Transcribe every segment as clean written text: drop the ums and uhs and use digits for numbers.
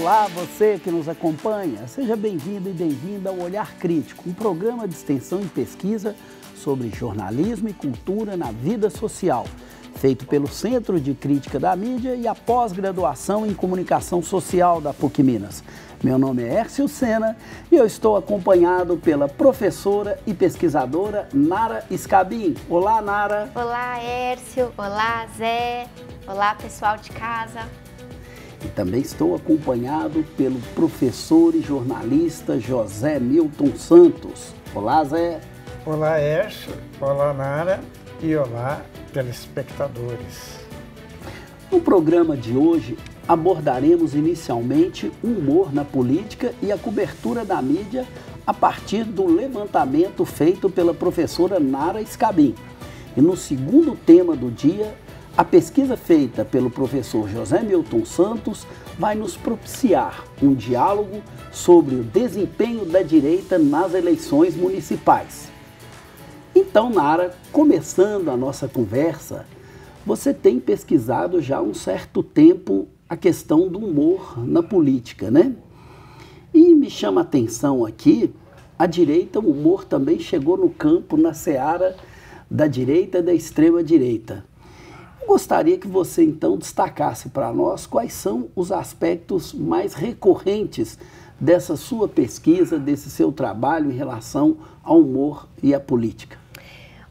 Olá, você que nos acompanha, seja bem-vindo e bem-vinda ao Olhar Crítico, um programa de extensão e pesquisa sobre jornalismo e cultura na vida social, feito pelo Centro de Crítica da Mídia e a pós-graduação em Comunicação Social da PUC Minas. Meu nome é Hércio Sena e eu estou acompanhado pela professora e pesquisadora Nara Scabin. Olá, Nara. Olá, Hércio. Olá, Zé. Olá, pessoal de casa. E também estou acompanhado pelo professor e jornalista José Milton Santos. Olá, Zé. Olá, Hércio. Olá, Nara. E olá, telespectadores. No programa de hoje, abordaremos inicialmente o humor na política e a cobertura da mídia a partir do levantamento feito pela professora Nara Scabin. E no segundo tema do dia, a pesquisa feita pelo professor José Milton Santos vai nos propiciar um diálogo sobre o desempenho da direita nas eleições municipais. Então, Nara, começando a nossa conversa, você tem pesquisado já há um certo tempo a questão do humor na política, né? E me chama a atenção aqui, a direita, o humor também chegou no campo, na seara da direita e da extrema-direita. Eu gostaria que você, então, destacasse para nós quais são os aspectos mais recorrentes dessa sua pesquisa, desse seu trabalho em relação ao humor e à política.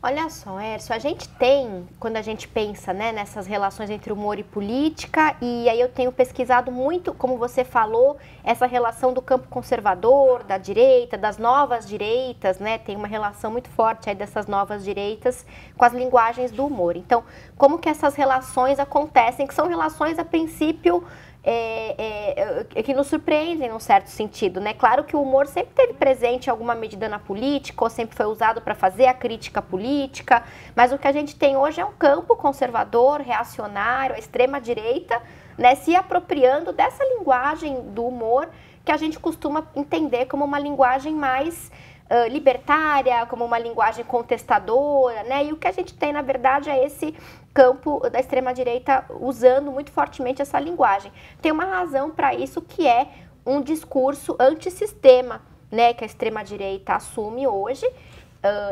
Olha só, Hércio, a gente tem, quando a gente pensa, né, nessas relações entre humor e política, e aí eu tenho pesquisado muito, como você falou, essa relação do campo conservador, da direita, das novas direitas, né, tem uma relação muito forte aí dessas novas direitas com as linguagens do humor. Então, como que essas relações acontecem, que são relações, a princípio, que nos surpreendem num certo sentido, né? Claro que o humor sempre esteve presente em alguma medida na política, ou sempre foi usado para fazer a crítica política, mas o que a gente tem hoje é um campo conservador, reacionário, a extrema-direita, né, se apropriando dessa linguagem do humor que a gente costuma entender como uma linguagem mais libertária, como uma linguagem contestadora, né? E o que a gente tem, na verdade, é esse campo da extrema-direita usando muito fortemente essa linguagem. Tem uma razão para isso, que é um discurso antissistema, né, que a extrema-direita assume hoje,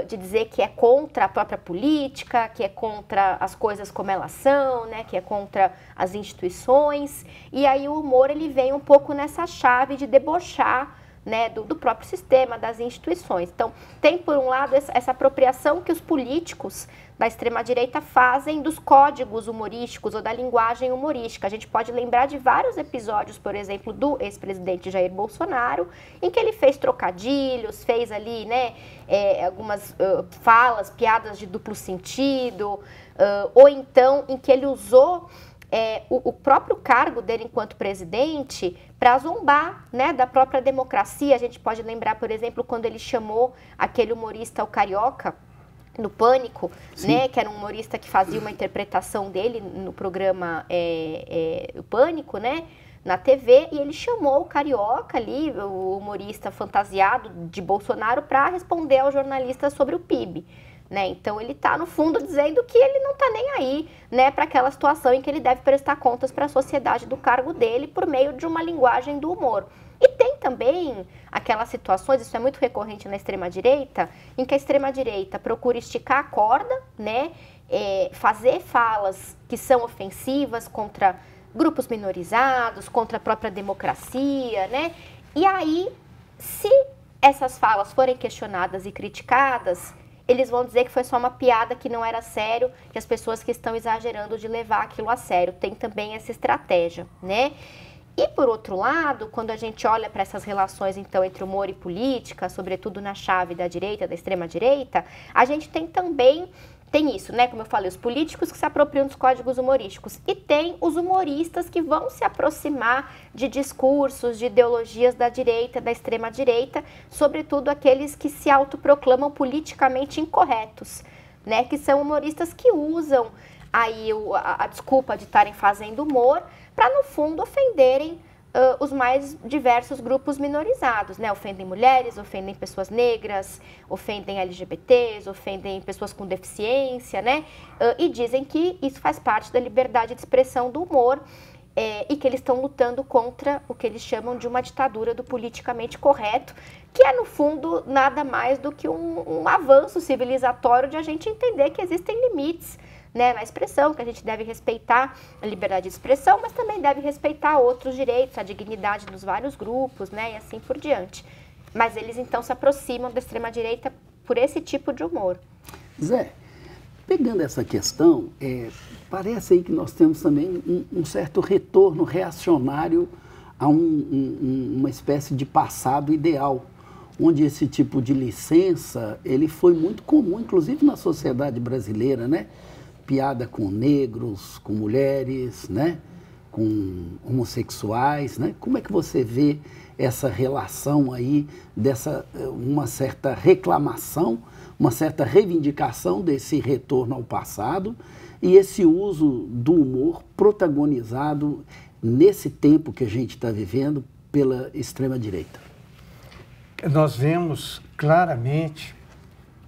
de dizer que é contra a própria política, que é contra as coisas como elas são, né, que é contra as instituições. E aí o humor, ele vem um pouco nessa chave de debochar, né, do próprio sistema, das instituições. Então, tem por um lado essa apropriação que os políticos da extrema-direita fazem dos códigos humorísticos ou da linguagem humorística. A gente pode lembrar de vários episódios, por exemplo, do ex-presidente Jair Bolsonaro, em que ele fez trocadilhos, fez ali, né, algumas falas, piadas de duplo sentido, ou então em que ele usou o próprio cargo dele enquanto presidente para zombar, né, da própria democracia. A gente pode lembrar, por exemplo, quando ele chamou aquele humorista, o Carioca, no Pânico, né, que era um humorista que fazia uma interpretação dele no programa o Pânico, né, na TV, e ele chamou o Carioca ali, o humorista fantasiado de Bolsonaro, para responder ao jornalista sobre o PIB. Né? Então ele está, no fundo, dizendo que ele não está nem aí, né, para aquela situação em que ele deve prestar contas para a sociedade do cargo dele por meio de uma linguagem do humor. E tem também aquelas situações, isso é muito recorrente na extrema-direita, em que a extrema-direita procura esticar a corda, né, fazer falas que são ofensivas contra grupos minorizados, contra a própria democracia, né? E aí, se essas falas forem questionadas e criticadas, eles vão dizer que foi só uma piada, que não era sério, que as pessoas que estão exagerando de levar aquilo a sério. Tem também essa estratégia, né? E, por outro lado, quando a gente olha para essas relações, então, entre humor e política, sobretudo na chave da direita, da extrema-direita, a gente tem também, tem isso, né? Como eu falei, os políticos que se apropriam dos códigos humorísticos. E tem os humoristas que vão se aproximar de discursos, de ideologias da direita, da extrema-direita, sobretudo aqueles que se autoproclamam politicamente incorretos, né? Que são humoristas que usam aí a desculpa de estarem fazendo humor para, no fundo, ofenderem os mais diversos grupos minorizados, né? Ofendem mulheres, ofendem pessoas negras, ofendem LGBTs, ofendem pessoas com deficiência, né? E dizem que isso faz parte da liberdade de expressão do humor. e que eles estão lutando contra o que eles chamam de uma ditadura do politicamente correto, que é, no fundo, nada mais do que um avanço civilizatório de a gente entender que existem limites, né, na expressão, que a gente deve respeitar a liberdade de expressão, mas também deve respeitar outros direitos, a dignidade dos vários grupos, né, e assim por diante. Mas eles, então, se aproximam da extrema-direita por esse tipo de humor. Zé, pegando essa questão, parece aí que nós temos também um certo retorno reacionário a uma espécie de passado ideal, onde esse tipo de licença, ele foi muito comum, inclusive na sociedade brasileira, né? Piada com negros, com mulheres, né? Com homossexuais, né? Como é que você vê essa relação aí, uma certa reclamação, uma certa reivindicação desse retorno ao passado e esse uso do humor protagonizado nesse tempo que a gente está vivendo pela extrema-direita? Nós vemos claramente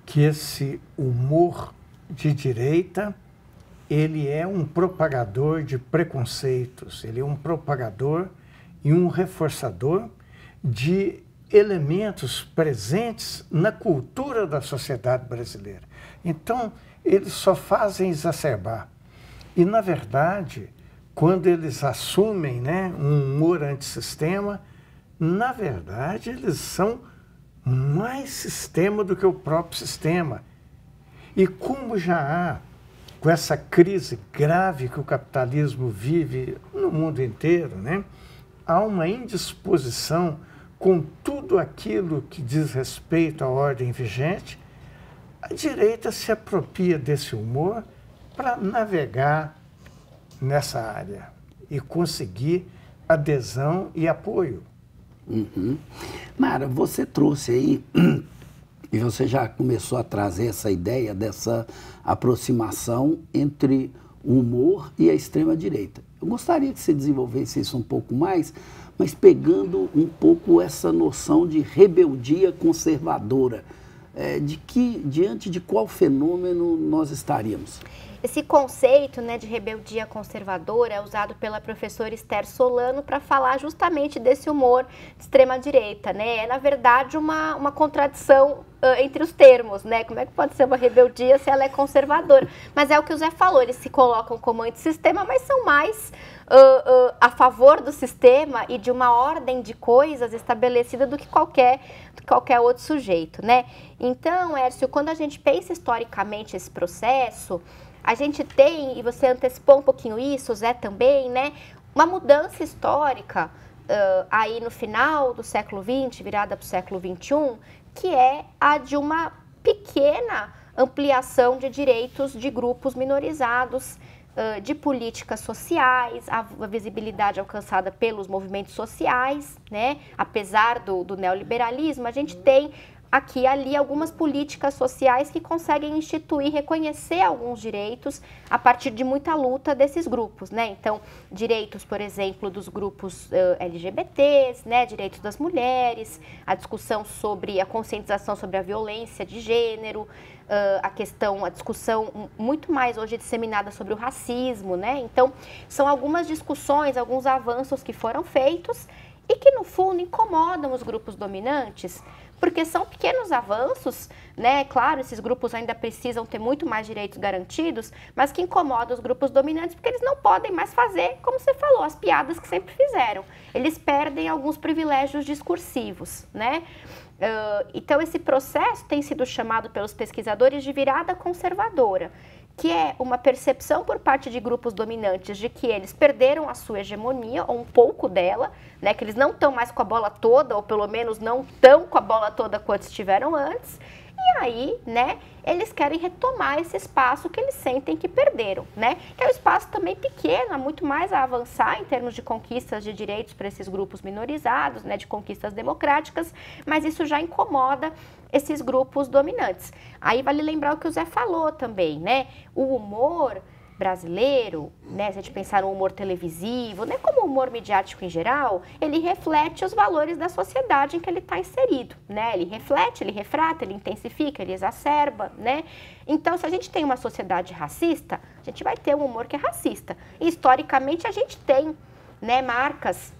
que esse humor de direita, ele é um propagador de preconceitos, ele é um propagador e um reforçador de elementos presentes na cultura da sociedade brasileira. Então, eles só fazem exacerbar. E, na verdade, quando eles assumem, né, um humor antissistema, na verdade, eles são mais sistema do que o próprio sistema. E como já há, com essa crise grave que o capitalismo vive no mundo inteiro, né, há uma indisposição com tudo aquilo que diz respeito à ordem vigente, a direita se apropria desse humor para navegar nessa área e conseguir adesão e apoio. Uhum. Mara, você trouxe aí, e você já começou a trazer essa ideia dessa aproximação entre o humor e a extrema-direita. Eu gostaria que você desenvolvesse isso um pouco mais, mas pegando um pouco essa noção de rebeldia conservadora, diante de qual fenômeno nós estaríamos? Esse conceito, né, de rebeldia conservadora é usado pela professora Esther Solano para falar justamente desse humor de extrema-direita, né? É, na verdade, uma contradição entre os termos, né? Como é que pode ser uma rebeldia se ela é conservadora? Mas é o que o Zé falou, eles se colocam como antissistema, mas são mais a favor do sistema e de uma ordem de coisas estabelecida do que qualquer outro sujeito, né? Então, Hércio, quando a gente pensa historicamente esse processo, a gente tem, e você antecipou um pouquinho isso, o Zé também, né? Uma mudança histórica aí no final do século XX, virada para o século XXI, que é a de uma pequena ampliação de direitos de grupos minorizados, de políticas sociais, a visibilidade alcançada pelos movimentos sociais, né? Apesar do neoliberalismo, a gente tem aqui e ali algumas políticas sociais que conseguem instituir, reconhecer alguns direitos a partir de muita luta desses grupos, né? Então, direitos, por exemplo, dos grupos LGBTs, né? Direitos das mulheres, a discussão sobre a conscientização sobre a violência de gênero, a discussão muito mais hoje disseminada sobre o racismo, né? Então, são algumas discussões, alguns avanços que foram feitos e que, no fundo, incomodam os grupos dominantes, porque são pequenos avanços, né? Claro, esses grupos ainda precisam ter muito mais direitos garantidos, mas que incomodam os grupos dominantes porque eles não podem mais fazer, como você falou, as piadas que sempre fizeram. Eles perdem alguns privilégios discursivos, né? Então, esse processo tem sido chamado pelos pesquisadores de virada conservadora, que é uma percepção por parte de grupos dominantes de que eles perderam a sua hegemonia, ou um pouco dela, né, que eles não estão mais com a bola toda, ou pelo menos não estão com a bola toda quanto estiveram antes, e aí, né, eles querem retomar esse espaço que eles sentem que perderam, né, que é um espaço também pequeno, há muito mais a avançar em termos de conquistas de direitos para esses grupos minorizados, né, de conquistas democráticas, mas isso já incomoda esses grupos dominantes. Aí vale lembrar o que o Zé falou também, né? O humor brasileiro, né, se a gente pensar no humor televisivo, né, como o humor midiático em geral, ele reflete os valores da sociedade em que ele está inserido, né? Ele reflete, ele refrata, ele intensifica, ele exacerba, né? Então, se a gente tem uma sociedade racista, a gente vai ter um humor que é racista. E, historicamente, a gente tem né, marcas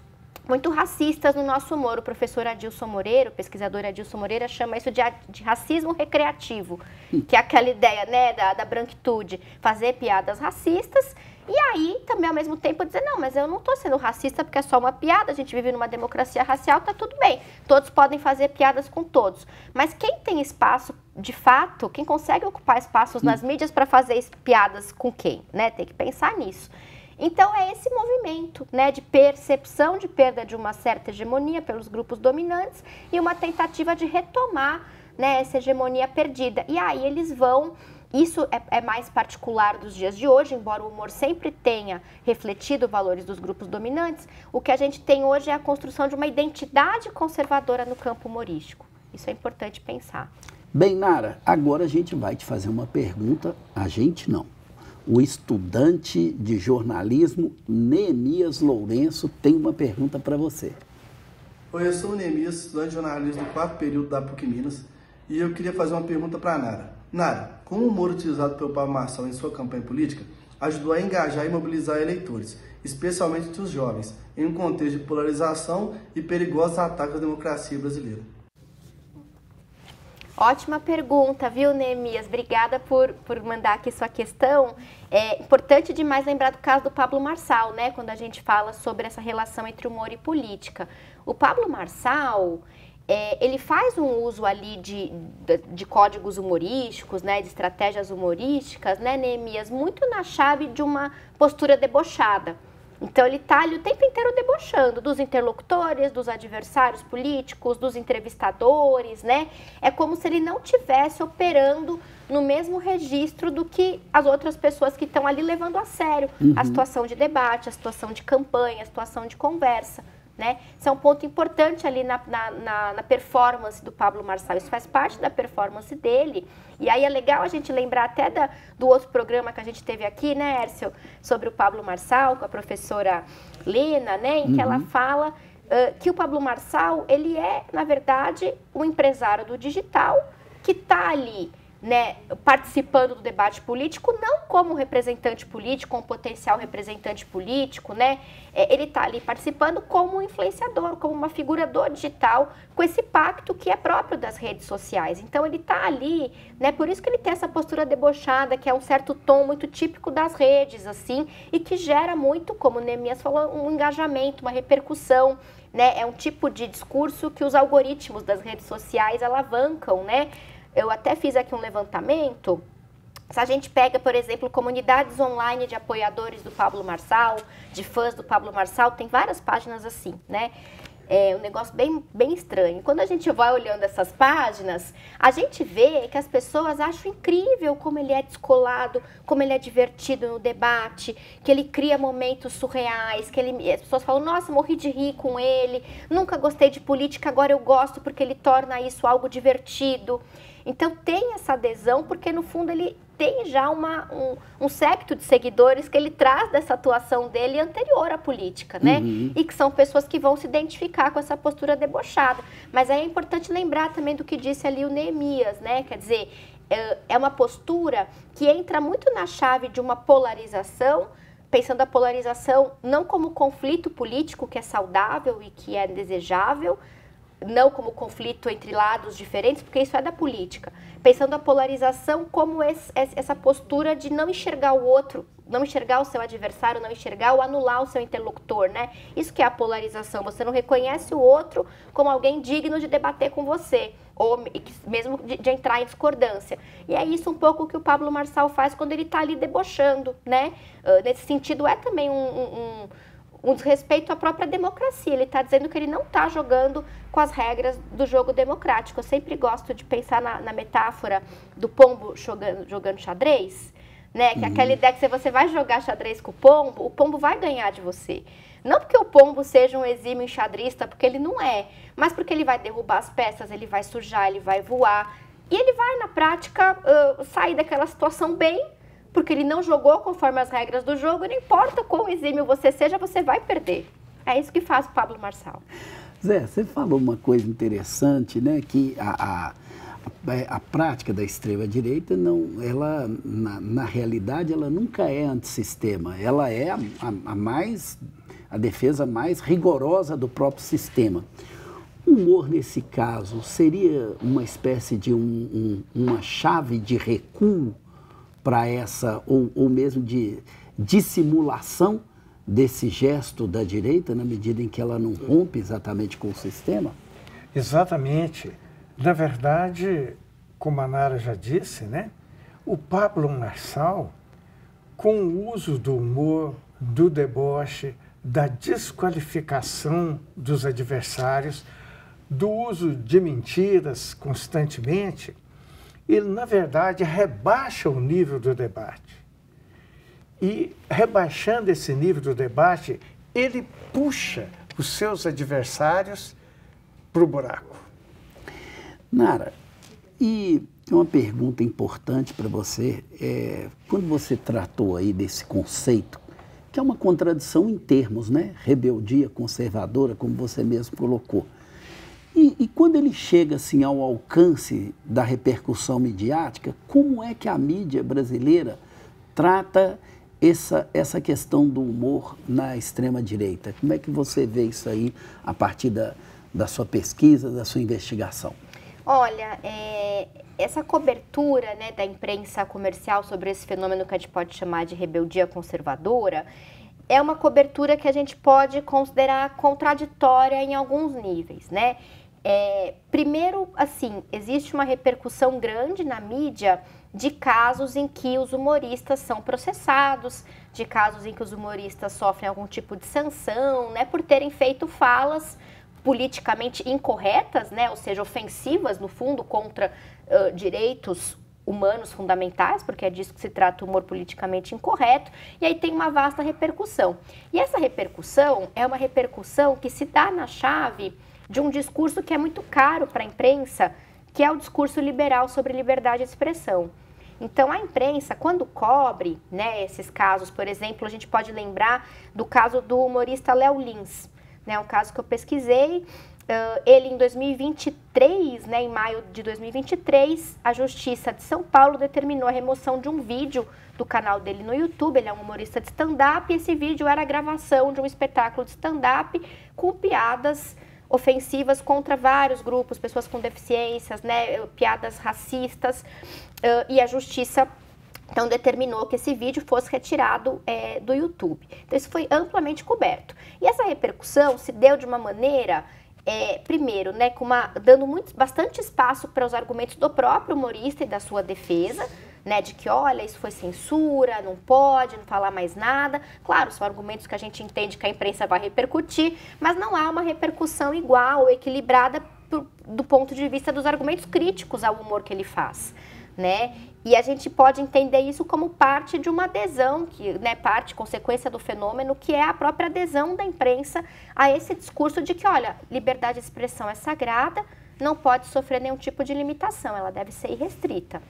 muito racistas no nosso humor. O professor Adilson Moreira, o pesquisador Adilson Moreira, chama isso de racismo recreativo, que é aquela ideia, né, da branquitude, fazer piadas racistas e aí também ao mesmo tempo dizer, não, mas eu não estou sendo racista porque é só uma piada, a gente vive numa democracia racial, tá tudo bem, todos podem fazer piadas com todos. Mas quem tem espaço, de fato, quem consegue ocupar espaços nas mídias para fazer piadas com quem, né, tem que pensar nisso. Então, é esse movimento, né, de percepção de perda de uma certa hegemonia pelos grupos dominantes e uma tentativa de retomar, né, essa hegemonia perdida. E aí eles vão, isso é mais particular dos dias de hoje, embora o humor sempre tenha refletido valores dos grupos dominantes, o que a gente tem hoje é a construção de uma identidade conservadora no campo humorístico. Isso é importante pensar. Bem, Nara, agora a gente vai te fazer uma pergunta, a gente não. O estudante de jornalismo Neemias Lourenço tem uma pergunta para você. Oi, eu sou o Neemias, estudante de jornalismo do 4º período da PUC Minas, e eu queria fazer uma pergunta para a Nara. Nara, como o humor utilizado pelo Pablo Marçal em sua campanha política ajudou a engajar e mobilizar eleitores, especialmente entre os jovens, em um contexto de polarização e perigosos ataques à democracia brasileira? Ótima pergunta, viu, Neemias? Obrigada por mandar aqui sua questão. É importante demais lembrar do caso do Pablo Marçal, né? Quando a gente fala sobre essa relação entre humor e política. O Pablo Marçal, ele faz um uso ali de códigos humorísticos, né? De estratégias humorísticas, né, Neemias? Muito na chave de uma postura debochada. Então, ele está ali o tempo inteiro debochando dos interlocutores, dos adversários políticos, dos entrevistadores, né? É como se ele não estivesse operando no mesmo registro do que as outras pessoas que estão ali levando a sério a situação de debate, a situação de campanha, a situação de conversa, né? Isso é um ponto importante ali na performance do Pablo Marçal. Isso faz parte da performance dele. E aí é legal a gente lembrar até do outro programa que a gente teve aqui, né, Hércio, sobre o Pablo Marçal, com a professora Lena, né, em que ela fala que o Pablo Marçal, ele é, na verdade, um empresário do digital que está ali, né, participando do debate político, não como representante político, como potencial representante político, né? Ele está ali participando como influenciador, como uma figura do digital, com esse pacto que é próprio das redes sociais. Então, ele está ali, né? Por isso que ele tem essa postura debochada, que é um certo tom muito típico das redes, assim, e que gera muito, como o Neemias falou, um engajamento, uma repercussão, né? É um tipo de discurso que os algoritmos das redes sociais alavancam, né? Eu até fiz aqui um levantamento. Se a gente pega, por exemplo, comunidades online de apoiadores do Pablo Marçal, de fãs do Pablo Marçal, tem várias páginas assim, né? É um negócio bem estranho. Quando a gente vai olhando essas páginas, a gente vê que as pessoas acham incrível como ele é descolado, como ele é divertido no debate, que ele cria momentos surreais, que as pessoas falam, nossa, morri de rir com ele, nunca gostei de política, agora eu gosto porque ele torna isso algo divertido. Então tem essa adesão porque no fundo ele tem já um séquito de seguidores que ele traz dessa atuação dele anterior à política, né? E que são pessoas que vão se identificar com essa postura debochada. Mas aí é importante lembrar também do que disse ali o Neemias, né? Quer dizer, é uma postura que entra muito na chave de uma polarização, pensando a polarização não como conflito político que é saudável e que é desejável, não como conflito entre lados diferentes, porque isso é da política. Pensando a polarização como essa postura de não enxergar o outro, não enxergar o seu adversário, não enxergar ou anular o seu interlocutor, né? Isso que é a polarização. Você não reconhece o outro como alguém digno de debater com você, ou mesmo de entrar em discordância. E é isso um pouco que o Pablo Marçal faz quando ele está ali debochando, né? Nesse sentido, é também um desrespeito à própria democracia. Ele está dizendo que ele não está jogando com as regras do jogo democrático. Eu sempre gosto de pensar na metáfora do pombo jogando xadrez, né? Que é aquela ideia que se você vai jogar xadrez com o pombo vai ganhar de você. Não porque o pombo seja um exímio enxadrista, porque ele não é, mas porque ele vai derrubar as peças, ele vai sujar, ele vai voar. E ele vai, na prática, sair daquela situação bem, porque ele não jogou conforme as regras do jogo, não importa quão exímio você seja, você vai perder. É isso que faz o Pablo Marçal. Zé, você falou uma coisa interessante, né? Que a prática da extrema-direita, ela, na realidade, ela nunca é antissistema. Ela é a mais a defesa mais rigorosa do próprio sistema. O humor, nesse caso, seria uma espécie de uma chave de recuo para essa, ou mesmo de dissimulação desse gesto da direita, na medida em que ela não rompe exatamente com o sistema? Exatamente. Na verdade, como a Nara já disse, né, o Pablo Marçal, com o uso do humor, do deboche, da desqualificação dos adversários, do uso de mentiras constantemente, ele, na verdade, rebaixa o nível do debate. E, rebaixando esse nível do debate, ele puxa os seus adversários para o buraco. Nara, e uma pergunta importante para você, quando você tratou aí desse conceito, que é uma contradição em termos, né? Rebeldia conservadora, como você mesmo colocou. E quando ele chega assim, ao alcance da repercussão midiática, como é que a mídia brasileira trata essa questão do humor na extrema-direita? Como é que você vê isso aí a partir da sua pesquisa, da sua investigação? Olha, essa cobertura, né, da imprensa comercial sobre esse fenômeno que a gente pode chamar de rebeldia conservadora é uma cobertura que a gente pode considerar contraditória em alguns níveis, né? Primeiro, assim, existe uma repercussão grande na mídia de casos em que os humoristas são processados, de casos em que os humoristas sofrem algum tipo de sanção, né, por terem feito falas politicamente incorretas, né, ou seja, ofensivas, no fundo, contra direitos humanos fundamentais, porque é disso que se trata o humor politicamente incorreto, e aí tem uma vasta repercussão. E essa repercussão é uma repercussão que se dá na chave de um discurso que é muito caro para a imprensa, que é o discurso liberal sobre liberdade de expressão. Então, a imprensa, quando cobre, né, esses casos, por exemplo, a gente pode lembrar do caso do humorista Léo Lins, né, um caso que eu pesquisei. Ele, em 2023, né, em maio de 2023, a Justiça de São Paulo determinou a remoção de um vídeo do canal dele no YouTube. Ele é um humorista de stand-up e esse vídeo era a gravação de um espetáculo de stand-up com piadas ofensivas contra vários grupos, pessoas com deficiências, né, piadas racistas, e a Justiça então determinou que esse vídeo fosse retirado do YouTube. Então isso foi amplamente coberto. E essa repercussão se deu de uma maneira, primeiro, né, dando bastante espaço para os argumentos do próprio humorista e da sua defesa, né, de que, olha, isso foi censura, não pode, não falar mais nada. Claro, são argumentos que a gente entende que a imprensa vai repercutir, mas não há uma repercussão igual ou equilibrada do ponto de vista dos argumentos críticos ao humor que ele faz, né? E a gente pode entender isso como parte de uma adesão, consequência do fenômeno, que é a própria adesão da imprensa a esse discurso de que, olha, liberdade de expressão é sagrada, não pode sofrer nenhum tipo de limitação, ela deve ser irrestrita.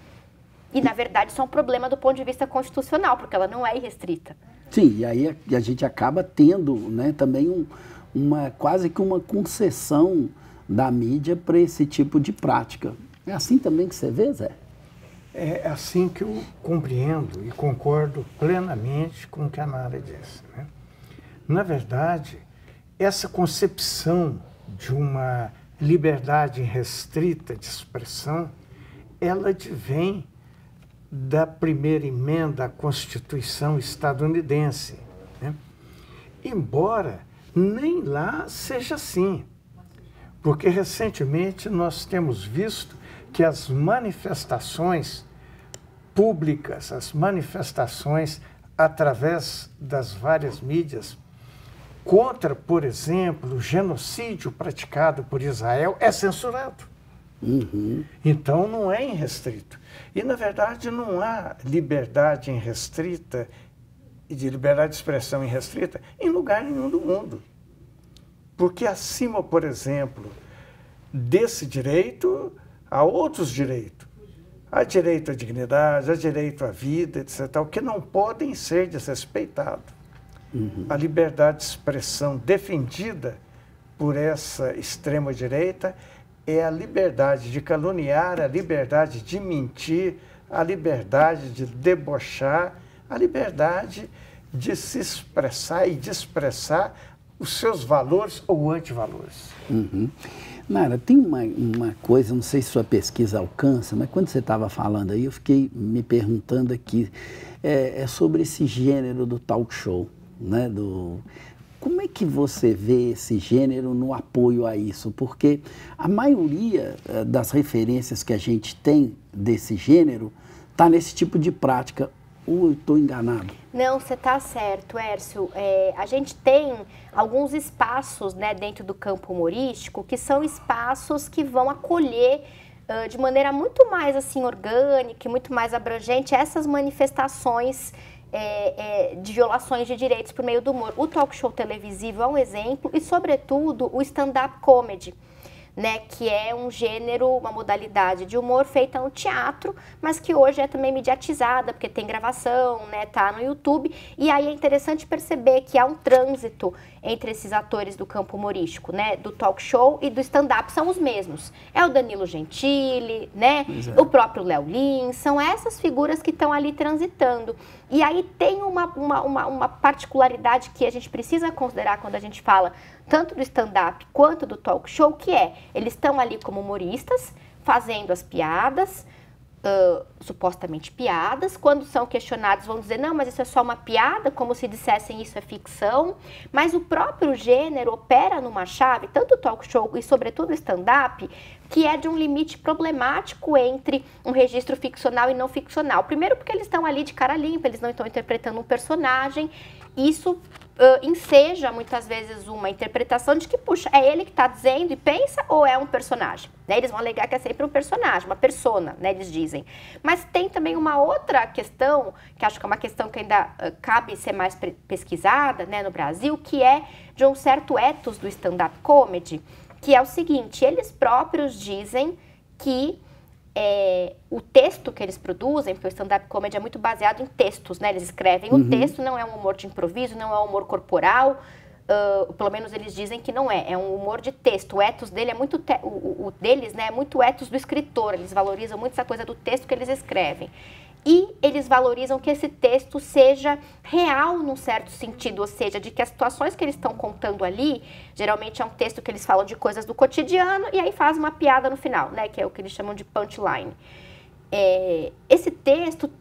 E, na verdade, isso é um problema do ponto de vista constitucional, porque ela não é irrestrita. Sim, e aí a gente acaba tendo, né, também quase que uma concessão da mídia para esse tipo de prática. É assim também que você vê, Zé? É assim que eu compreendo e concordo plenamente com o que a Nara disse, né? Na verdade, essa concepção de uma liberdade restrita de expressão, ela advém da primeira emenda à Constituição estadunidense, né? Embora nem lá seja assim, porque recentemente nós temos visto que as manifestações públicas, as manifestações através das várias mídias contra, por exemplo, o genocídio praticado por Israel é censurado. Uhum. Então não é irrestrito. E, na verdade, não há liberdade irrestrita e de liberdade de expressão irrestrita em lugar nenhum do mundo. Porque acima, por exemplo, desse direito, há outros direitos. Há direito à dignidade, há direito à vida, etc., que não podem ser desrespeitados. Uhum. A liberdade de expressão defendida por essa extrema-direita é a liberdade de caluniar, a liberdade de mentir, a liberdade de debochar, a liberdade de se expressar e de expressar os seus valores ou antivalores. Uhum. Nara, tem uma coisa, não sei se sua pesquisa alcança, mas quando você estava falando aí, eu fiquei me perguntando aqui, é sobre esse gênero do talk show, né? Como é que você vê esse gênero no apoio a isso? Porque a maioria das referências que a gente tem desse gênero está nesse tipo de prática. Ou eu estou enganado? Não, você está certo, Hércio. A gente tem alguns espaços, né, dentro do campo humorístico que são espaços que vão acolher de maneira muito mais assim, orgânica e muito mais abrangente essas manifestações de violações de direitos por meio do humor. O talk show televisivo é um exemplo e, sobretudo, o stand-up comedy, né, que é um gênero, uma modalidade de humor feita no teatro, mas que hoje é também mediatizada, porque tem gravação, né, tá no YouTube, e aí é interessante perceber que há um trânsito entre esses atores do campo humorístico, né, do talk show e do stand-up, são os mesmos. É o Danilo Gentili, né, o próprio Léo Lins, são essas figuras que estão ali transitando. E aí tem uma particularidade que a gente precisa considerar quando a gente fala tanto do stand-up quanto do talk show, que eles estão ali como humoristas, fazendo as piadas, supostamente piadas. Quando são questionados vão dizer, não, mas isso é só uma piada, como se dissessem isso é ficção. Mas o próprio gênero opera numa chave, tanto o talk show e sobretudo o stand-up, que é de um limite problemático entre um registro ficcional e não ficcional. Primeiro porque eles estão ali de cara limpa, eles não estão interpretando um personagem. Isso enseja muitas vezes uma interpretação de que, puxa, é ele que está dizendo e pensa ou é um personagem? Né? Eles vão alegar que é sempre um personagem, uma persona, né, eles dizem. Mas tem também uma outra questão, que acho que é uma questão que ainda cabe ser mais pesquisada, né, no Brasil, que é de um certo ethos do stand-up comedy, que é o seguinte, eles próprios dizem que o texto que eles produzem, porque o stand-up comedy é muito baseado em textos, né? Eles escrevem o texto, não é um humor de improviso, não é um humor corporal, pelo menos eles dizem que não é um humor de texto. O ethos dele é muito, o deles, né, é muito ethos do escritor, eles valorizam muito essa coisa do texto que eles escrevem. E eles valorizam que esse texto seja real num certo sentido, ou seja, de que as situações que eles estão contando ali, geralmente é um texto que eles falam de coisas do cotidiano e aí faz uma piada no final, né, que é o que eles chamam de punchline. Esse texto,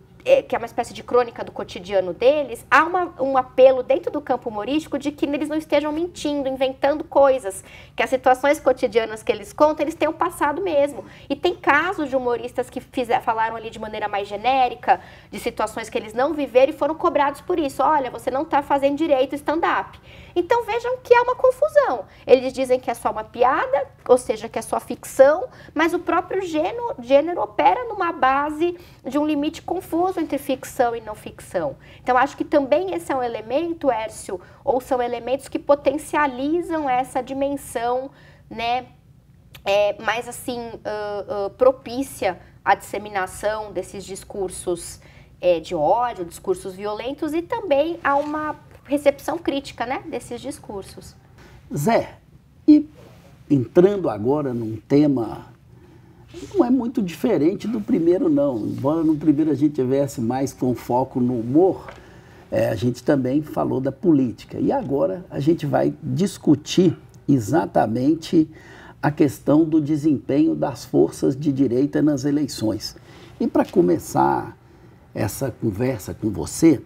que é uma espécie de crônica do cotidiano deles, há um apelo dentro do campo humorístico de que eles não estejam mentindo, inventando coisas, que as situações cotidianas que eles contam, eles tenham passado mesmo. E tem casos de humoristas que falaram ali de maneira mais genérica, de situações que eles não viveram e foram cobrados por isso. Olha, você não está fazendo direito stand-up. Então vejam que é uma confusão. Eles dizem que é só uma piada, ou seja, que é só ficção, mas o próprio gênero opera numa base de um limite confuso entre ficção e não ficção. Então acho que também esse é um elemento, Hércio, ou são elementos que potencializam essa dimensão, né, mais assim, propícia à disseminação desses discursos de ódio, discursos violentos e também a uma recepção crítica, né, desses discursos. Zé, e entrando agora num tema, não é muito diferente do primeiro não, embora no primeiro a gente tivesse mais com foco no humor, a gente também falou da política. E agora a gente vai discutir exatamente a questão do desempenho das forças de direita nas eleições. E para começar essa conversa com você,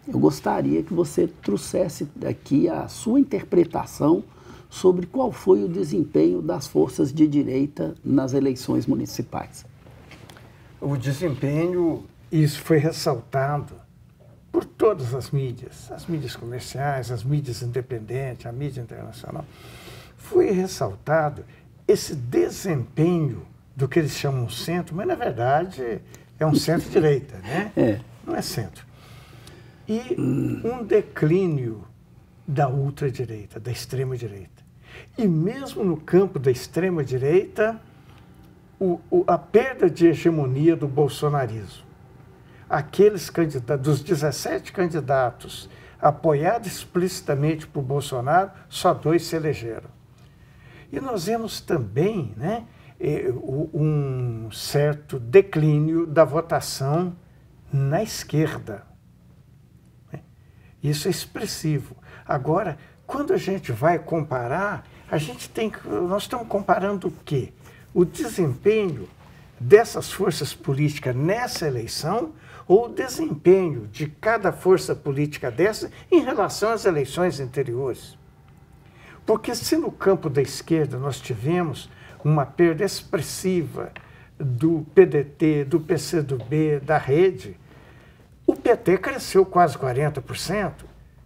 eu gostaria que você trouxesse aqui a sua interpretação sobre qual foi o desempenho das forças de direita nas eleições municipais. O desempenho, isso foi ressaltado por todas as mídias comerciais, as mídias independentes, a mídia internacional. Foi ressaltado esse desempenho do que eles chamam centro, mas na verdade é um centro-direita, né? Não é centro. E um declínio da ultradireita, da extrema-direita. E mesmo no campo da extrema-direita, a perda de hegemonia do bolsonarismo. Aqueles candidatos, dos 17 candidatos apoiados explicitamente por Bolsonaro, só 2 se elegeram. E nós vemos também, né, um certo declínio da votação na esquerda. Isso é expressivo. Agora, quando a gente vai comparar, nós estamos comparando o quê? O desempenho dessas forças políticas nessa eleição ou o desempenho de cada força política dessa em relação às eleições anteriores. Porque se no campo da esquerda nós tivemos uma perda expressiva do PDT, do PCdoB, da Rede, o PT cresceu quase 40%,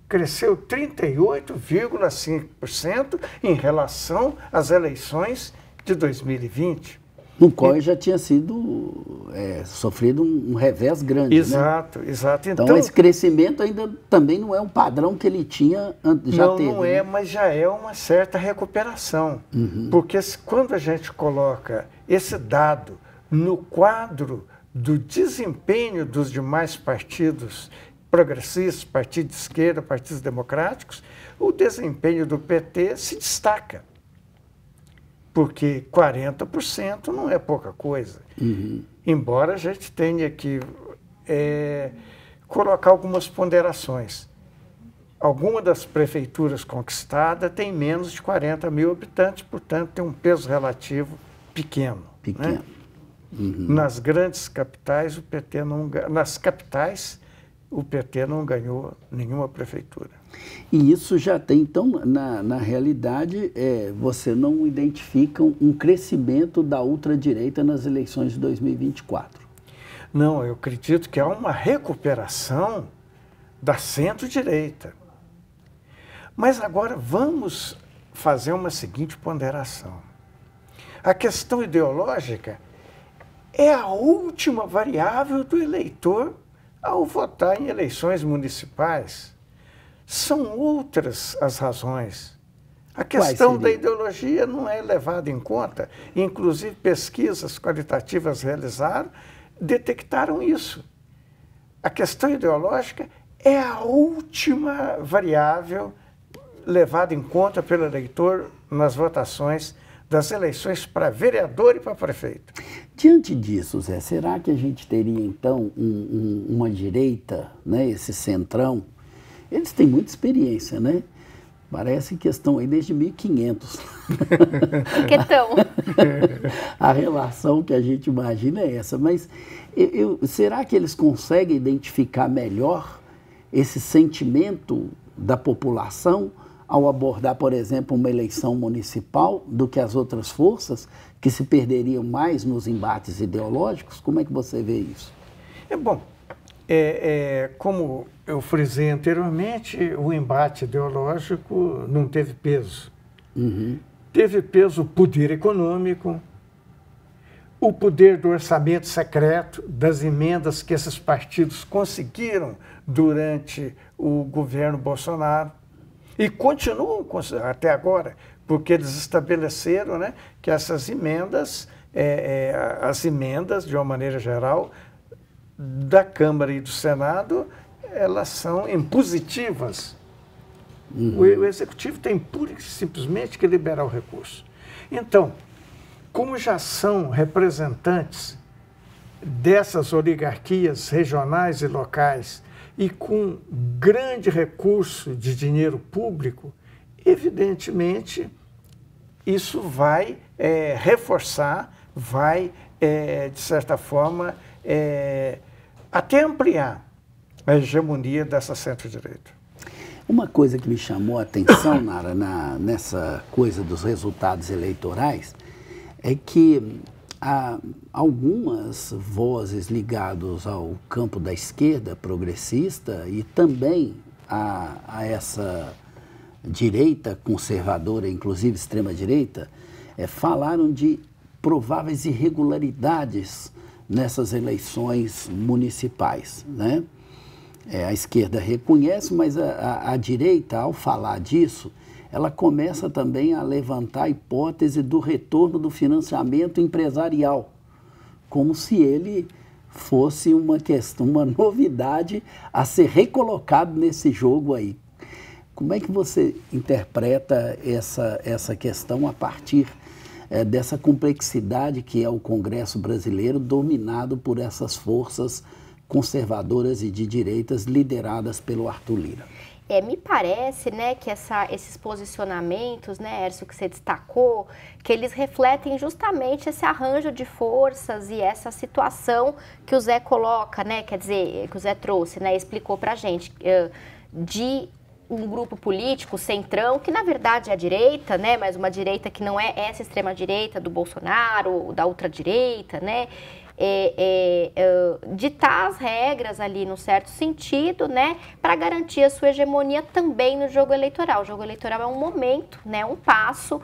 cresceu 38,5% em relação às eleições de 2020. No qual já tinha sido sofrido um revés grande. Exato, né? Exato. Então, esse crescimento ainda também não é um padrão que ele tinha, já teve. Não é, mas já é uma certa recuperação. Porque quando a gente coloca esse dado no quadro do desempenho dos demais partidos progressistas, partidos de esquerda, partidos democráticos, o desempenho do PT se destaca. Porque 40% não é pouca coisa. Embora a gente tenha que colocar algumas ponderações. Alguma das prefeituras conquistadas tem menos de 40 mil habitantes, portanto tem um peso relativo pequeno. Né? Nas grandes capitais, nas capitais, o PT não ganhou nenhuma prefeitura. E isso já tem, então, na realidade, você não identifica um crescimento da ultradireita nas eleições de 2024? Não, eu acredito que há uma recuperação da centro-direita. Mas agora vamos fazer uma seguinte ponderação. A questão ideológica é a última variável do eleitor ao votar em eleições municipais. São outras as razões. A questão da ideologia não é levada em conta. Inclusive, pesquisas qualitativas realizadas detectaram isso. A questão ideológica é a última variável levada em conta pelo eleitor nas votações das eleições para vereador e para prefeito. Diante disso, Zé, será que a gente teria, então, uma direita, né, esse centrão? Eles têm muita experiência, né? Parece que estão aí desde 1500. Que tão? A relação que a gente imagina é essa. Mas será que eles conseguem identificar melhor esse sentimento da população ao abordar, por exemplo, uma eleição municipal do que as outras forças que se perderiam mais nos embates ideológicos? Como é que você vê isso? Como eu frisei anteriormente, o embate ideológico não teve peso. Teve peso o poder econômico, o poder do orçamento secreto, das emendas que esses partidos conseguiram durante o governo Bolsonaro e continuam até agora, porque eles estabeleceram, né, que essas emendas, as emendas, de uma maneira geral, da Câmara e do Senado, elas são impositivas. O Executivo tem pura e simplesmente que liberar o recurso. Então, como já são representantes dessas oligarquias regionais e locais e com grande recurso de dinheiro público, evidentemente, isso vai reforçar, vai, de certa forma, até ampliar a hegemonia dessa centro-direita. Uma coisa que me chamou a atenção, Nara, nessa coisa dos resultados eleitorais, é que há algumas vozes ligadas ao campo da esquerda progressista e também a essa direita conservadora, inclusive extrema-direita, falaram de prováveis irregularidades nessas eleições municipais, né? A esquerda reconhece, mas a direita, ao falar disso, ela começa também a levantar a hipótese do retorno do financiamento empresarial, como se ele fosse uma questão, uma novidade a ser recolocado nesse jogo aí. Como é que você interpreta essa questão a partir dessa complexidade que é o Congresso brasileiro, dominado por essas forças conservadoras e de direitas lideradas pelo Arthur Lira. Me parece, né, que esses posicionamentos, né, Hércio, que você destacou, que eles refletem justamente esse arranjo de forças e essa situação que o Zé coloca, né, quer dizer, que o Zé trouxe, né, explicou pra gente, de um grupo político, centrão, que na verdade é a direita, né, mas uma direita que não é essa extrema-direita do Bolsonaro, da ultradireita, né, ditar as regras ali no certo sentido, né, para garantir a sua hegemonia também no jogo eleitoral. O jogo eleitoral é um momento, né, um passo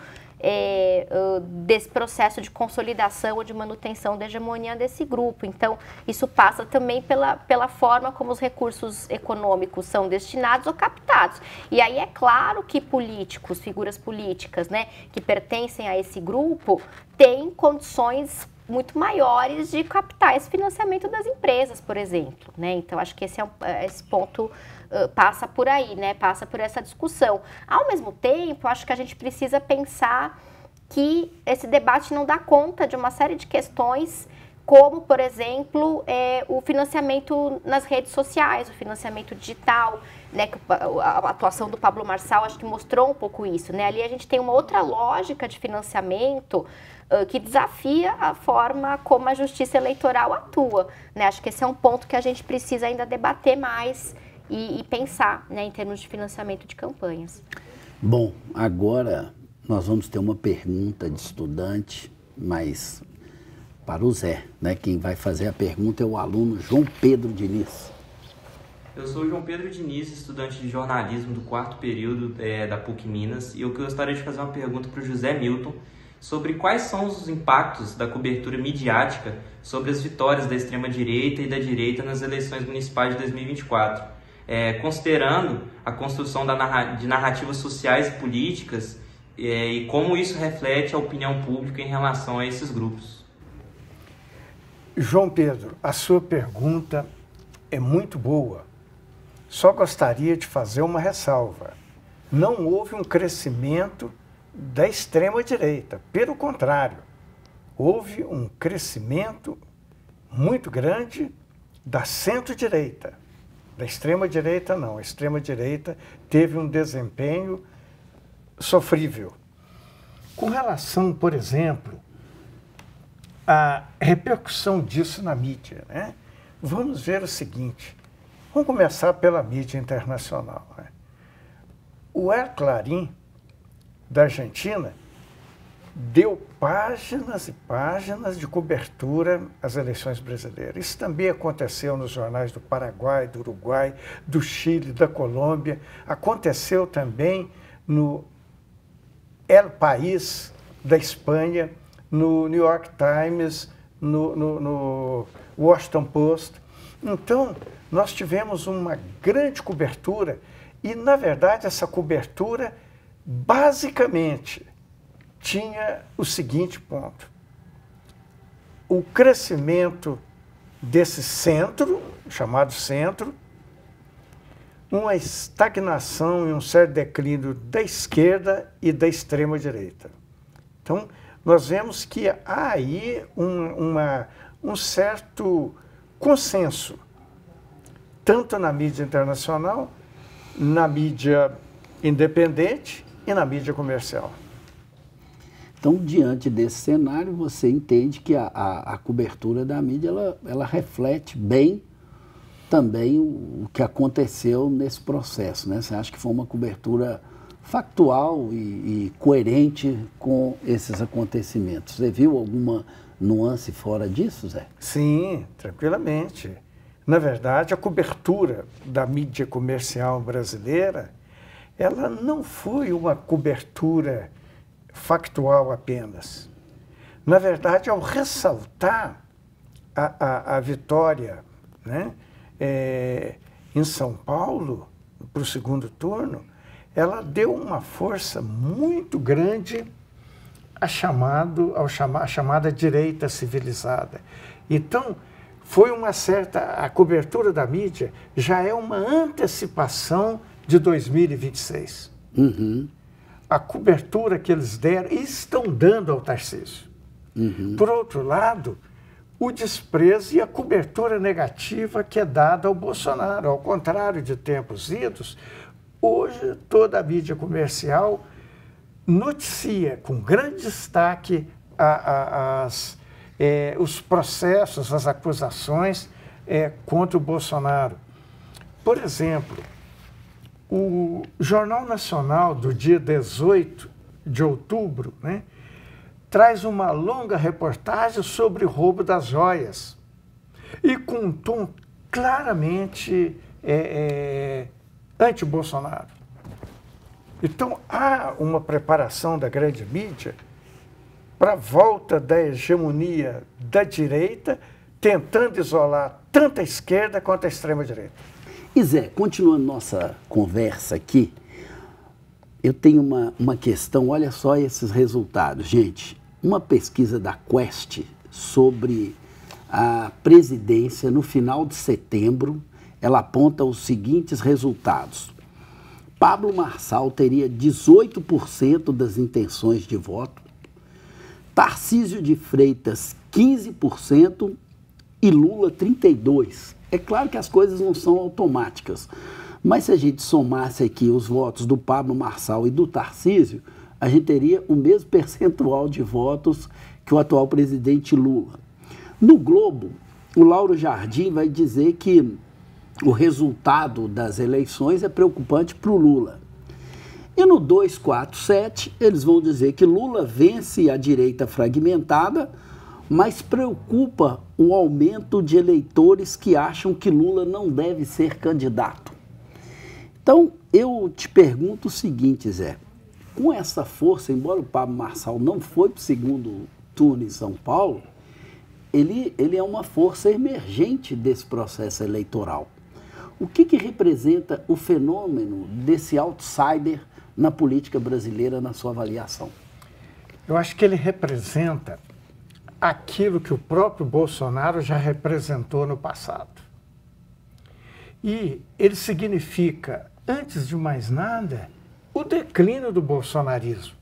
desse processo de consolidação ou de manutenção da hegemonia desse grupo. Então, isso passa também pela forma como os recursos econômicos são destinados ou captados. E aí é claro que políticos, figuras políticas, né, que pertencem a esse grupo, têm condições muito maiores de captar esse financiamento das empresas, por exemplo, né? Então, acho que esse ponto passa por aí, né? Passa por essa discussão. Ao mesmo tempo, acho que a gente precisa pensar que esse debate não dá conta de uma série de questões, como, por exemplo, o financiamento nas redes sociais, o financiamento digital, né? A atuação do Pablo Marçal acho que mostrou um pouco isso, né? Ali a gente tem uma outra lógica de financiamento que desafia a forma como a justiça eleitoral atua, né? Acho que esse é um ponto que a gente precisa ainda debater mais e pensar, né, em termos de financiamento de campanhas. Bom, agora nós vamos ter uma pergunta de estudante, mas para o Zé, né? Quem vai fazer a pergunta é o aluno João Pedro Diniz. Eu sou o João Pedro Diniz, estudante de jornalismo do 4º período da PUC Minas, e eu gostaria de fazer uma pergunta para o José Milton sobre quais são os impactos da cobertura midiática sobre as vitórias da extrema-direita e da direita nas eleições municipais de 2024, considerando a construção de narrativas sociais e políticas e como isso reflete a opinião pública em relação a esses grupos. João Pedro, a sua pergunta é muito boa. Só gostaria de fazer uma ressalva. Não houve um crescimento da extrema-direita. Pelo contrário, houve um crescimento muito grande da centro-direita. Da extrema-direita, não. A extrema-direita teve um desempenho sofrível. Com relação, por exemplo, à repercussão disso na mídia, né? Vamos ver o seguinte. Vamos começar pela mídia internacional, né? O El Clarín, da Argentina, deu páginas e páginas de cobertura às eleições brasileiras. Isso também aconteceu nos jornais do Paraguai, do Uruguai, do Chile, da Colômbia. Aconteceu também no El País, da Espanha, no New York Times, no Washington Post. Então, nós tivemos uma grande cobertura e, na verdade, essa cobertura basicamente tinha o seguinte ponto: o crescimento desse centro, chamado centro, uma estagnação e um certo declínio da esquerda e da extrema-direita. Então, nós vemos que há aí um certo consenso, tanto na mídia internacional, na mídia independente e na mídia comercial. Então, diante desse cenário, você entende que a cobertura da mídia, ela reflete bem também o que aconteceu nesse processo, né? Você acha que foi uma cobertura factual e coerente com esses acontecimentos? Você viu alguma nuance fora disso, Zé? Sim, tranquilamente. Na verdade, a cobertura da mídia comercial brasileira, ela não foi uma cobertura factual apenas. Na verdade, ao ressaltar a vitória, né, em São Paulo, para o segundo turno, ela deu uma força muito grande à chamada direita civilizada. Então, foi a cobertura da mídia já é uma antecipação de 2026. Uhum. A cobertura que eles deram e estão dando ao Tarcísio. Uhum. Por outro lado, o desprezo e a cobertura negativa que é dada ao Bolsonaro. Ao contrário de tempos idos, hoje toda a mídia comercial noticia com grande destaque os processos, as acusações contra o Bolsonaro. Por exemplo, o Jornal Nacional do dia 18 de outubro, né, traz uma longa reportagem sobre o roubo das joias e com um tom claramente anti-Bolsonaro. Então, há uma preparação da grande mídia para a volta da hegemonia da direita, tentando isolar tanto a esquerda quanto a extrema-direita. E Zé, continuando nossa conversa aqui, eu tenho uma questão, olha só esses resultados. Gente, uma pesquisa da Quest sobre a presidência no final de setembro, ela aponta os seguintes resultados. Pablo Marçal teria 18% das intenções de voto, Tarcísio de Freitas 15% e Lula 32%. É claro que as coisas não são automáticas, mas se a gente somasse aqui os votos do Pablo Marçal e do Tarcísio, a gente teria o mesmo percentual de votos que o atual presidente Lula. No Globo, o Lauro Jardim vai dizer que o resultado das eleições é preocupante para o Lula. E no 247, eles vão dizer que Lula vence a direita fragmentada, mas preocupa o aumento de eleitores que acham que Lula não deve ser candidato. Então, eu te pergunto o seguinte, Zé, com essa força, embora o Pablo Marçal não foi para o segundo turno em São Paulo, ele é uma força emergente desse processo eleitoral. O que representa o fenômeno desse outsider na política brasileira, na sua avaliação? Eu acho que ele representa aquilo que o próprio Bolsonaro já representou no passado. E ele significa, antes de mais nada, o declínio do bolsonarismo.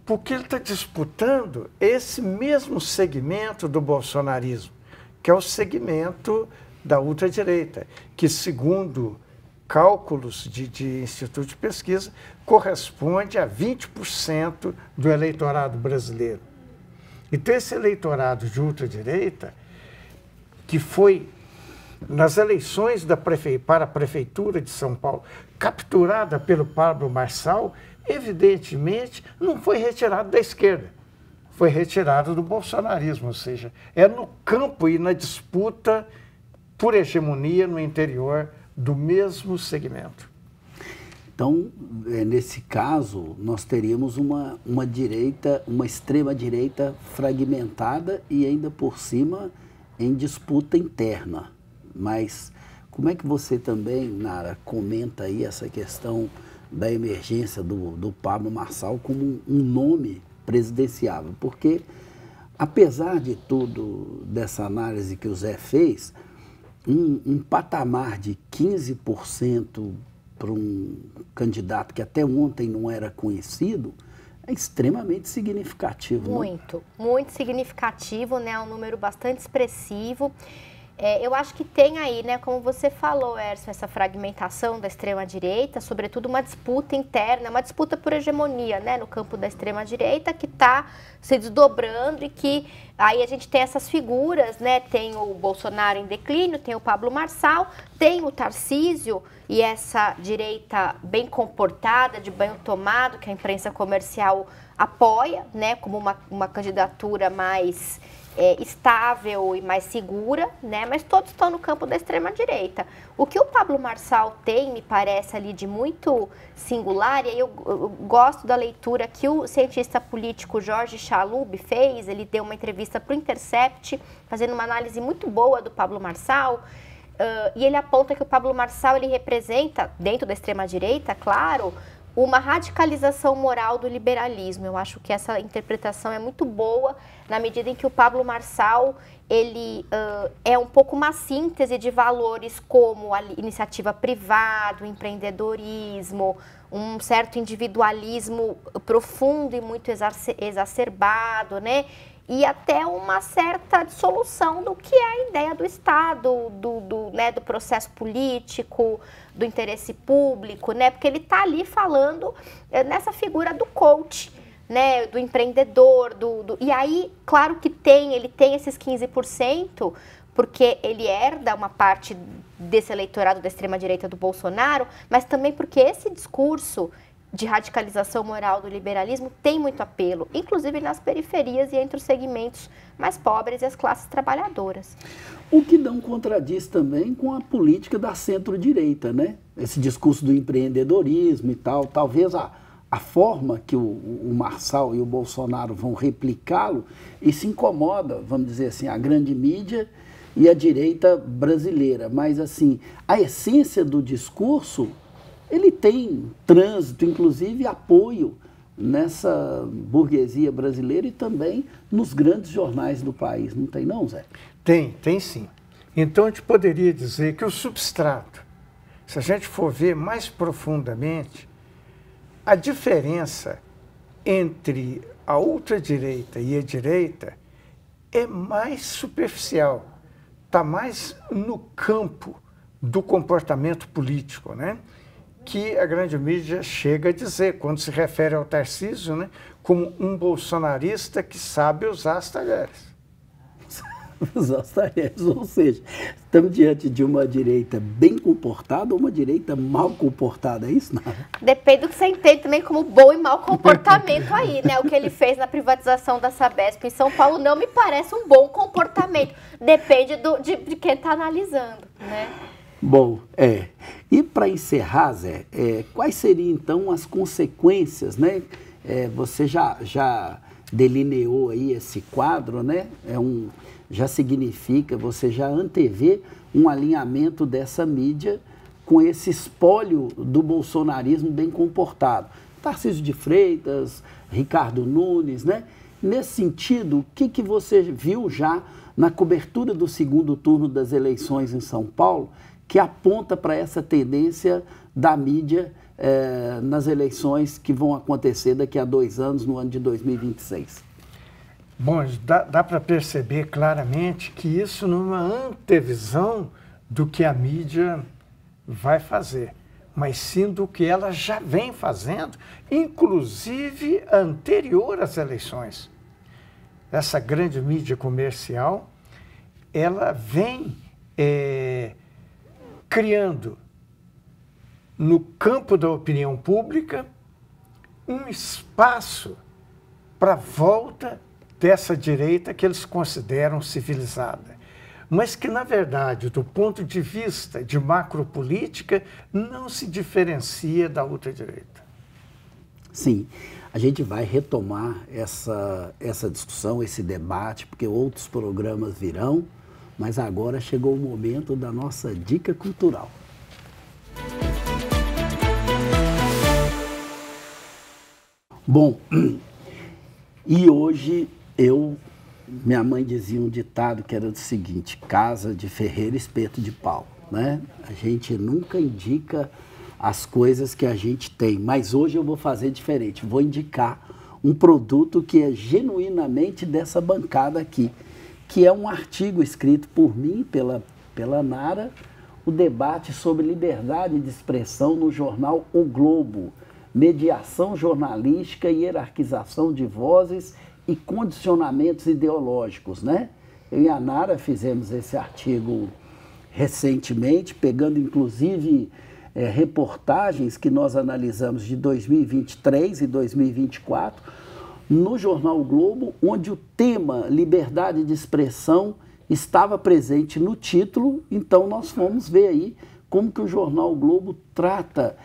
Porque ele está disputando esse mesmo segmento do bolsonarismo, que é o segmento da ultradireita, que, segundo cálculos de instituto de pesquisa, corresponde a 20% do eleitorado brasileiro. Então, esse eleitorado de ultradireita, que foi, nas eleições para a Prefeitura de São Paulo, capturada pelo Pablo Marçal, evidentemente não foi retirado da esquerda, foi retirado do bolsonarismo, ou seja, é no campo e na disputa por hegemonia no interior do mesmo segmento. Então, nesse caso, nós teríamos uma extrema-direita fragmentada e ainda por cima em disputa interna. Mas como é que você também, Nara, comenta aí essa questão da emergência do Pablo Marçal como um nome presidenciável? Porque, apesar de tudo, dessa análise que o Zé fez, um patamar de 15% para um candidato que até ontem não era conhecido, é extremamente significativo. Muito, muito significativo, né? Um número bastante expressivo. Eu acho que tem aí, né, como você falou, Hércio, essa fragmentação da extrema-direita, sobretudo uma disputa interna, uma disputa por hegemonia, né, no campo da extrema-direita, que está se desdobrando e que aí a gente tem essas figuras, né, tem o Bolsonaro em declínio, tem o Pablo Marçal, tem o Tarcísio e essa direita bem comportada, de banho tomado, que a imprensa comercial apoia, né, como uma candidatura mais estável e mais segura, né? Mas todos estão no campo da extrema-direita. O que o Pablo Marçal tem, me parece ali de muito singular, e aí eu gosto da leitura que o cientista político Jorge Chalub fez, ele deu uma entrevista para o Intercept, fazendo uma análise muito boa do Pablo Marçal, e ele aponta que o Pablo Marçal, ele representa, dentro da extrema-direita, claro, uma radicalização moral do liberalismo. Eu acho que essa interpretação é muito boa, na medida em que o Pablo Marçal, ele é um pouco uma síntese de valores como a iniciativa privada, o empreendedorismo, um certo individualismo profundo e muito exacerbado, né? e até uma certa dissolução do que é a ideia do Estado, né, do processo político, do interesse público, né? Porque ele está ali falando nessa figura do coach, né, do empreendedor, e aí, claro que ele tem esses 15%, porque ele herda uma parte desse eleitorado da extrema-direita do Bolsonaro, mas também porque esse discurso de radicalização moral do liberalismo tem muito apelo, inclusive nas periferias e entre os segmentos mais pobres e as classes trabalhadoras. O que não contradiz também com a política da centro-direita, né? Esse discurso do empreendedorismo e tal, talvez a forma que o Marçal e o Bolsonaro vão replicá-lo, isso incomoda, vamos dizer assim, a grande mídia e a direita brasileira. Mas, assim, a essência do discurso, ele tem trânsito, inclusive apoio nessa burguesia brasileira e também nos grandes jornais do país. Não tem não, Zé? Tem sim. Então, a gente poderia dizer que o substrato, se a gente for ver mais profundamente, a diferença entre a ultradireita e a direita é mais superficial, está mais no campo do comportamento político, né? Que a grande mídia chega a dizer, quando se refere ao Tarcísio, né, como um bolsonarista que sabe usar as talheres. Usar as talheres, ou seja, estamos diante de uma direita bem comportada ou uma direita mal comportada, é isso? Não? Depende do que você entende também como bom e mau comportamento aí, né? O que ele fez na privatização da Sabesp em São Paulo não me parece um bom comportamento. Depende de quem está analisando, né? Bom, e para encerrar, Zé, quais seriam então as consequências, né? Você já delineou aí esse quadro, né? Já significa, você já antevê um alinhamento dessa mídia com esse espólio do bolsonarismo bem comportado. Tarcísio de Freitas, Ricardo Nunes, né? Nesse sentido, o que você viu já na cobertura do segundo turno das eleições em São Paulo, que aponta para essa tendência da mídia nas eleições que vão acontecer daqui a 2 anos, no ano de 2026? Bom, dá para perceber claramente que isso não é uma antevisão do que a mídia vai fazer, mas sim do que ela já vem fazendo, inclusive anterior às eleições. Essa grande mídia comercial, ela vem criando no campo da opinião pública um espaço para a volta dessa direita que eles consideram civilizada, mas que, na verdade, do ponto de vista de macropolítica, não se diferencia da ultradireita. Sim, a gente vai retomar essa discussão, esse debate, porque outros programas virão, mas agora chegou o momento da nossa dica cultural. Bom, e hoje minha mãe dizia um ditado que era o seguinte: casa de ferreiro, espeto de pau, né? A gente nunca indica as coisas que a gente tem, mas hoje eu vou fazer diferente, vou indicar um produto que é genuinamente dessa bancada aqui, que é um artigo escrito por mim, pela Nara, o debate sobre liberdade de expressão no jornal O Globo, mediação jornalística e hierarquização de vozes e condicionamentos ideológicos, né? Eu e a Nara fizemos esse artigo recentemente, pegando inclusive reportagens que nós analisamos de 2023 e 2024, no jornal o Globo, onde o tema liberdade de expressão estava presente no título. Então nós fomos ver aí como que o jornal o Globo trata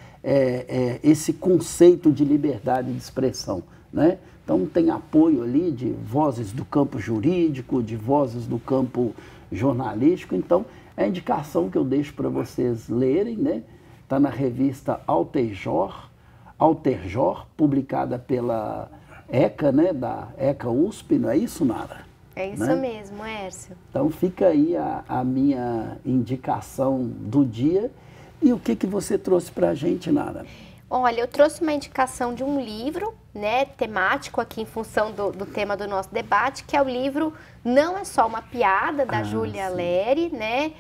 esse conceito de liberdade de expressão, né? Então tem apoio ali de vozes do campo jurídico, de vozes do campo jornalístico. Então é a indicação que eu deixo para vocês lerem, né? Está na revista Alterjor, publicada pela ECA, né? Da ECA USP, não é isso, Nara? É isso, né? Mesmo, Hércio. Então fica aí a minha indicação do dia. E o que você trouxe para a gente, Nara? Olha, eu trouxe uma indicação de um livro, né, temático aqui em função do tema do nosso debate, que é o livro Não é Só uma Piada, da Júlia Leri, né,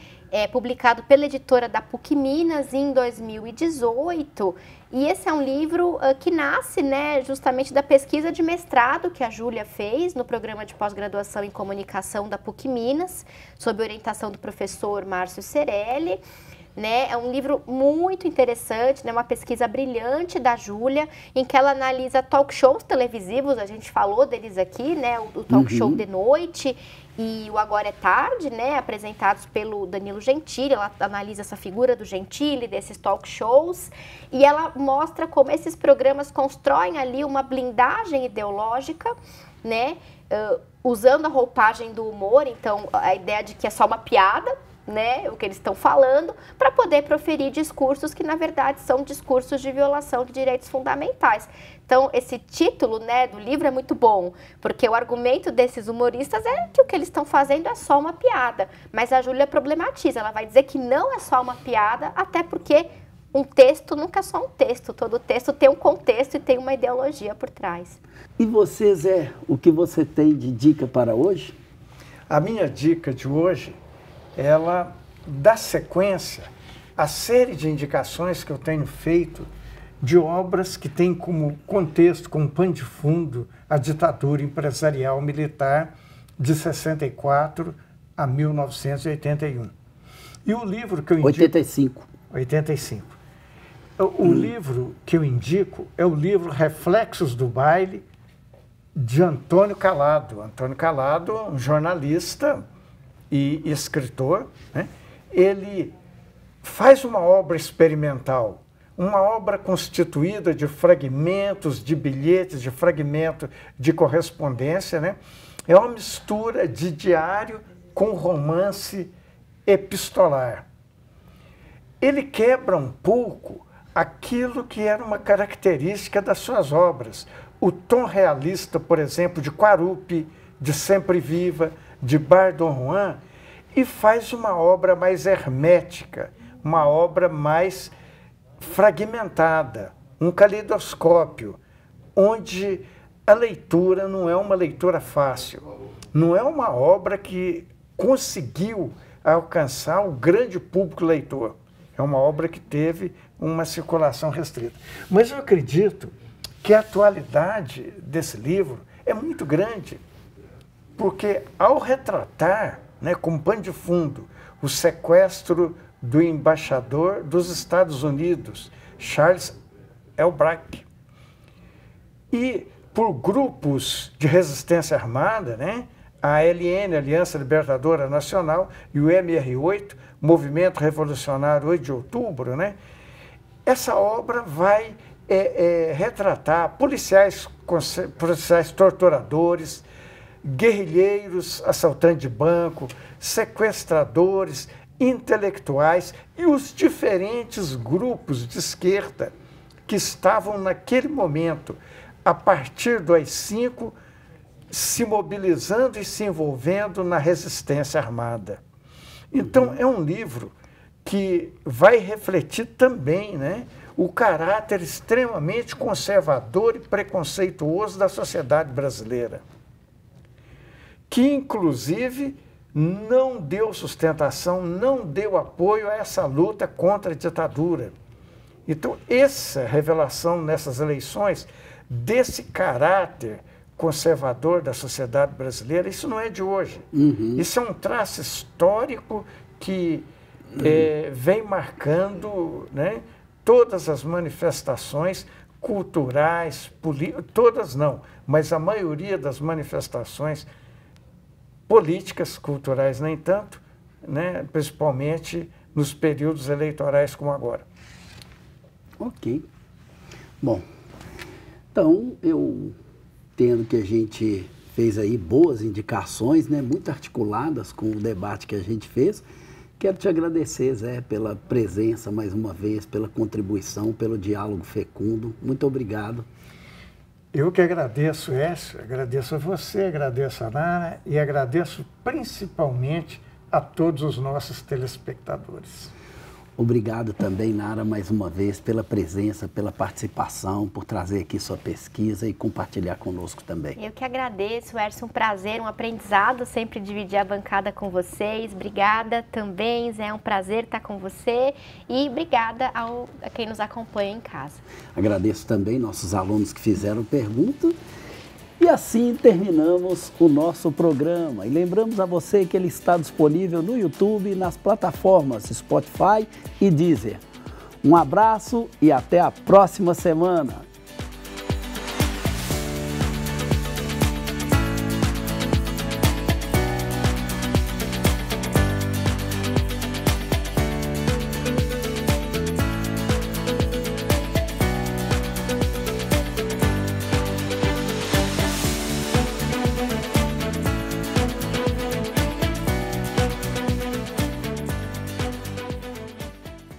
publicado pela editora da PUC Minas em 2018. E esse é um livro que nasce, né, justamente da pesquisa de mestrado que a Júlia fez no programa de pós-graduação em comunicação da PUC Minas, sob orientação do professor Márcio Cerelli. Né? É um livro muito interessante, né? Uma pesquisa brilhante da Júlia, em que ela analisa talk shows televisivos, a gente falou deles aqui, né? O talk show de noite e o Agora é Tarde, né? Apresentados pelo Danilo Gentili. Ela analisa essa figura do Gentili, desses talk shows, e ela mostra como esses programas constroem ali uma blindagem ideológica, né? Usando a roupagem do humor, então a ideia de que é só uma piada, né, o que eles estão falando, para poder proferir discursos que, na verdade, são discursos de violação de direitos fundamentais. Então, esse título, né, do livro é muito bom, porque o argumento desses humoristas é que o que eles estão fazendo é só uma piada. Mas a Júlia problematiza, ela vai dizer que não é só uma piada, até porque um texto nunca é só um texto, todo texto tem um contexto e tem uma ideologia por trás. E você, Zé, o que você tem de dica para hoje? A minha dica de hoje, ela dá sequência à série de indicações que eu tenho feito de obras que têm como contexto, como pano de fundo, a ditadura empresarial militar de 64 a 1981. E o livro que eu indico... 85. O livro que eu indico é o livro Reflexos do Baile, de Antônio Calado. Antônio Calado, um jornalista e escritor, né? Ele faz uma obra experimental, uma obra constituída de fragmentos de bilhetes, de fragmento de correspondência, né? É uma mistura de diário com romance epistolar. Ele quebra um pouco aquilo que era uma característica das suas obras. O tom realista, por exemplo, de Quarupi, de Sempre Viva, de Bar Dom Juan, e faz uma obra mais hermética, uma obra mais fragmentada, um caleidoscópio, onde a leitura não é uma leitura fácil, não é uma obra que conseguiu alcançar o grande público leitor, é uma obra que teve uma circulação restrita. Mas eu acredito que a atualidade desse livro é muito grande, porque ao retratar, né, como pano de fundo, o sequestro do embaixador dos Estados Unidos, Charles Albright, e por grupos de resistência armada, né, a ALN, Aliança Libertadora Nacional, e o MR8, Movimento Revolucionário 8 de Outubro, né, essa obra vai retratar policiais torturadores, guerrilheiros, assaltantes de banco, sequestradores, intelectuais e os diferentes grupos de esquerda que estavam naquele momento, a partir do AI-5, se mobilizando e se envolvendo na resistência armada. Então, é um livro que vai refletir também, né, o caráter extremamente conservador e preconceituoso da sociedade brasileira, que, inclusive, não deu sustentação, não deu apoio a essa luta contra a ditadura. Então, essa revelação nessas eleições, desse caráter conservador da sociedade brasileira, isso não é de hoje. Isso é um traço histórico que vem marcando, né, todas as manifestações culturais, todas não, mas a maioria das manifestações políticas, culturais nem tanto, né, principalmente nos períodos eleitorais como agora. Ok. Bom, então eu entendo que a gente fez aí boas indicações, né, muito articuladas com o debate que a gente fez. Quero te agradecer, Zé, pela presença mais uma vez, pela contribuição, pelo diálogo fecundo. Muito obrigado. Eu que agradeço, Écio, agradeço a você, agradeço a Nara e agradeço principalmente a todos os nossos telespectadores. Obrigado também, Nara, mais uma vez, pela presença, pela participação, por trazer aqui sua pesquisa e compartilhar conosco também. Eu que agradeço, Hércio, um prazer, um aprendizado sempre dividir a bancada com vocês. Obrigada também, Zé, é um prazer estar com você e obrigada a quem nos acompanha em casa. Agradeço também nossos alunos que fizeram pergunta. E assim terminamos o nosso programa. E lembramos a você que ele está disponível no YouTube e nas plataformas Spotify e Deezer. Um abraço e até a próxima semana.